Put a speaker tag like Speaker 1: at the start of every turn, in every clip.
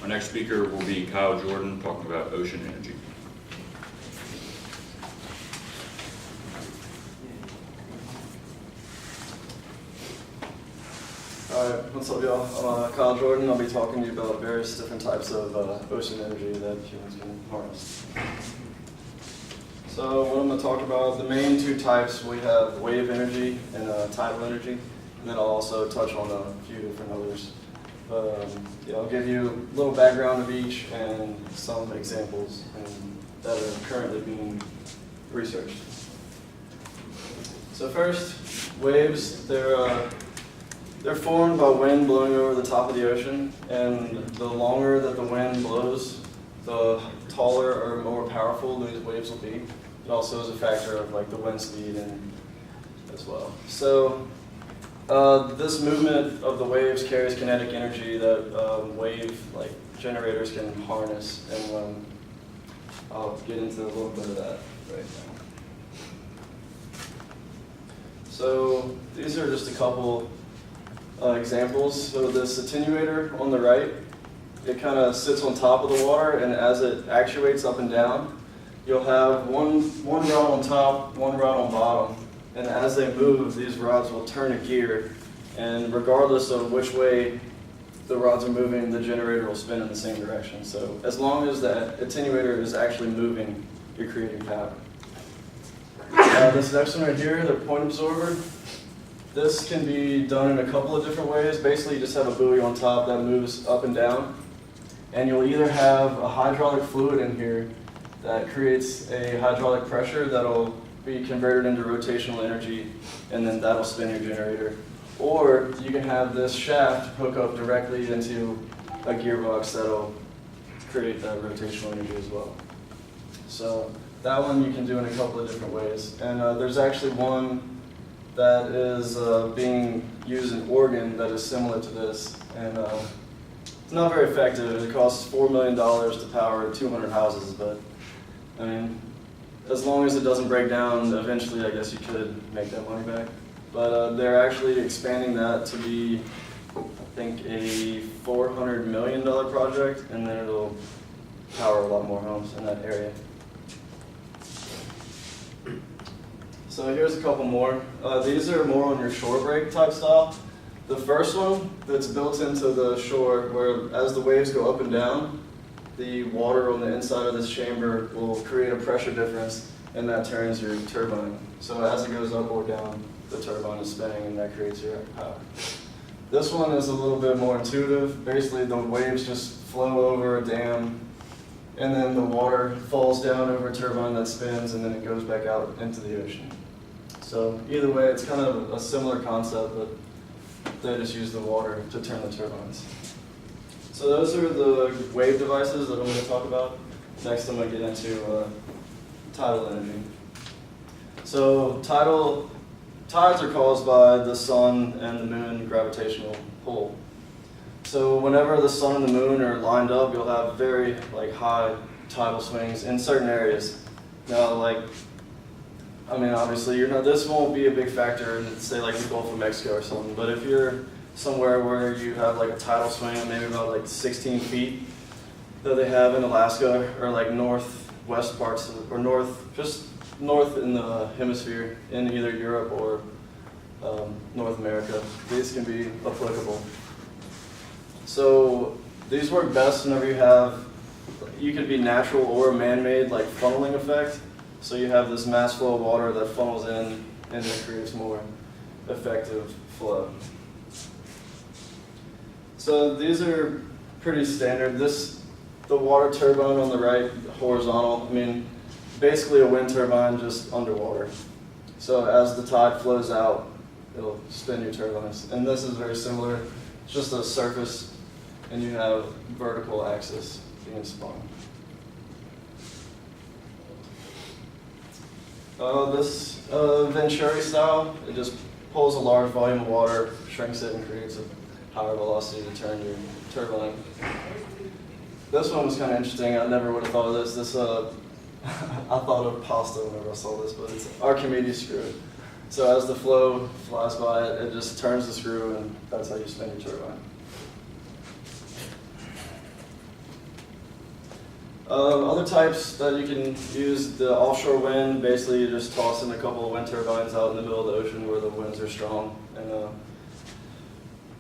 Speaker 1: Our next speaker will be Kyle Jordan talking about ocean energy.
Speaker 2: Alright, what's up y'all? I'm Kyle Jordan. I'll be talking to you about various different types of ocean energy that humans can harness. So what I'm going to talk about, the main two types, we have wave energy and tidal energy, and then I'll also touch on a few different others. But yeah, I'll give you a little background of each and some examples that are currently being researched. So first, waves, they're formed by wind blowing over the top of the ocean, and the longer that the wind blows, the taller or more powerful these waves will be. It also is a factor of like the wind speed and as well. So this movement of the waves carries kinetic energy that wave like generators can harness, and I'll get into a little bit of that right now. So these are just a couple examples. So this attenuator on the right, it kind of sits on top of the water, and as it actuates up and down, you'll have one rod on top, one rod on bottom, and as they move, these rods will turn a gear, and regardless of which way the rods are moving, the generator will spin in the same direction. So as long as that attenuator is actually moving, you're creating power. This next one right here, the point absorber, this can be done in a couple of different ways. Basically, you just have a buoy on top that moves up and down, and you'll either have a hydraulic fluid in here that creates a hydraulic pressure that'll be converted into rotational energy, and then that'll spin your generator. Or you can have this shaft hook up directly into a gearbox that'll create that rotational energy as well. So that one you can do in a couple of different ways. And there's actually one that is being used in Oregon that is similar to this. And it's not very effective. It costs $4 million to power 200 houses, but I mean, as long as it doesn't break down, eventually I guess you could make that money back. But they're actually expanding that to be, I think, a $400 million project, and then it'll power a lot more homes in that area. So here's a couple more. These are more on your shore break type style. The first one that's built into the shore, where as the waves go up and down, the water on the inside of this chamber will create a pressure difference, and that turns your turbine. So as it goes up or down, the turbine is spinning, and that creates your power. This one is a little bit more intuitive. Basically, the waves just flow over a dam, and then the water falls down over a turbine that spins, and then it goes back out into the ocean. So either way, it's kind of a similar concept, but they just use the water to turn the turbines. So those are the wave devices that I'm going to talk about. Next, I'm going to get into tidal energy. So tides are caused by the sun and the moon gravitational pull. So whenever the sun and the moon are lined up, you'll have very high tidal swings in certain areas. Now, I mean, obviously, this won't be a big factor in, say, like the Gulf of Mexico or something. But if you're somewhere where you have like a tidal swing of maybe about 16 feet that they have in Alaska, or northwest parts of, or just north in the hemisphere in either Europe or North America, these can be applicable. So these work best whenever you could be natural or man-made, like funneling effect. So you have this mass flow of water that funnels in, and it creates more effective flow. So these are pretty standard. The water turbine on the right, horizontal, I mean, basically a wind turbine just underwater. So as the tide flows out, it'll spin your turbines. And this is very similar. It's just a surface, and you have vertical axis being spun. This Venturi style, it just pulls a large volume of water, shrinks it, and creates a higher velocity to turn your turbine. This one was kind of interesting. I never would have thought of this. I thought of pasta whenever I saw this, but it's Archimedes screw. So as the flow flies by it, it just turns the screw, and that's how you spin your turbine. Other types that you can use, the offshore wind, basically you just toss in a couple of wind turbines out in the middle of the ocean where the winds are strong and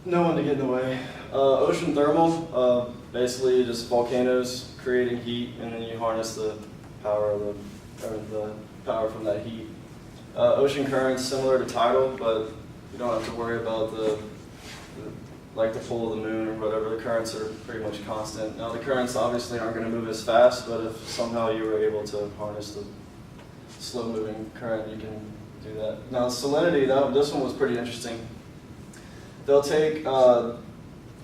Speaker 2: no one to get in the way. Ocean thermal, basically just volcanoes creating heat and then you harness the power of the power from that heat. Ocean currents similar to tidal, but you don't have to worry about like the pull of the moon or whatever. The currents are pretty much constant. Now the currents obviously aren't going to move as fast, but if somehow you were able to harness the slow moving current, you can do that. Now salinity, this one was pretty interesting. They'll take salt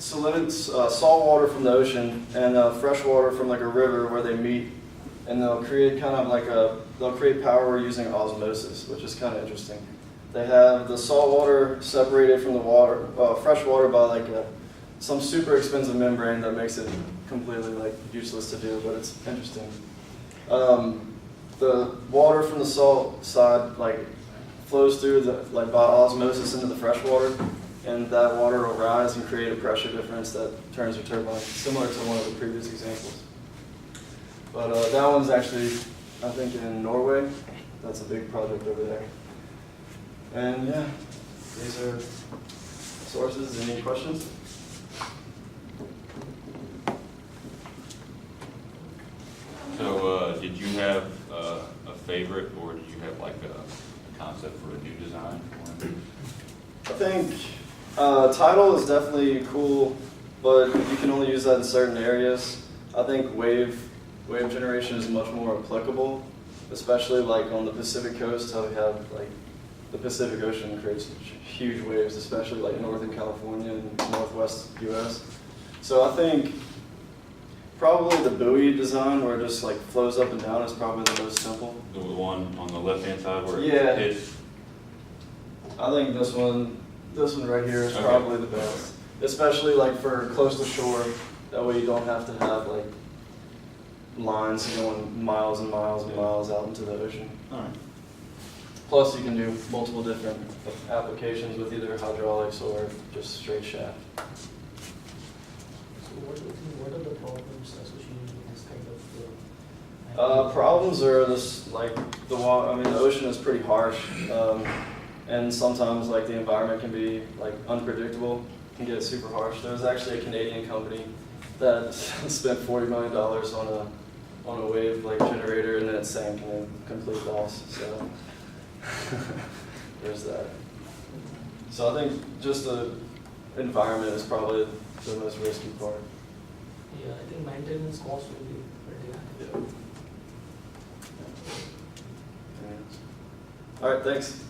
Speaker 2: water from the ocean and fresh water from like a river where they meet, and they'll create they'll create power using osmosis, which is kind of interesting. They have the salt water separated from the water, fresh water by like some super expensive membrane that makes it completely like useless to do, but it's interesting. The water from the salt side like flows through by osmosis into the fresh water, and that water will rise and create a pressure difference that turns your turbine, similar to one of the previous examples. But that one's actually, I think, in Norway. That's a big project over there. And yeah, these are sources. Any questions?
Speaker 1: So, did you have a favorite, or did you have like a concept for a new design?
Speaker 2: I think tidal is definitely cool, but you can only use that in certain areas. I think wave generation is much more applicable, especially like on the Pacific coast, how we have like the Pacific Ocean creates huge waves, especially like northern California and northwest US. So I think probably the buoy design where it just like flows up and down is probably the most simple.
Speaker 1: The one on the left-hand side where
Speaker 2: Yeah.
Speaker 1: it hits?
Speaker 2: I think this one right here is
Speaker 1: Okay.
Speaker 2: probably the best, especially like for close to shore. That way you don't have to have like lines going miles and miles and miles out into the ocean.
Speaker 1: All right.
Speaker 2: Plus, you can do multiple different applications with either hydraulics or just straight shaft.
Speaker 3: So what are the problems associated with this kind of?
Speaker 2: Problems are this like the water. I mean, the ocean is pretty harsh, and sometimes like the environment can be like unpredictable. Can get super harsh. There was actually a Canadian company that spent $40 million on a wave like generator, and then it sank and then complete loss. So there's that. So I think just the environment is probably the most risky part.
Speaker 3: Yeah, I think maintenance cost will be pretty high.
Speaker 2: Yeah. All right, thanks.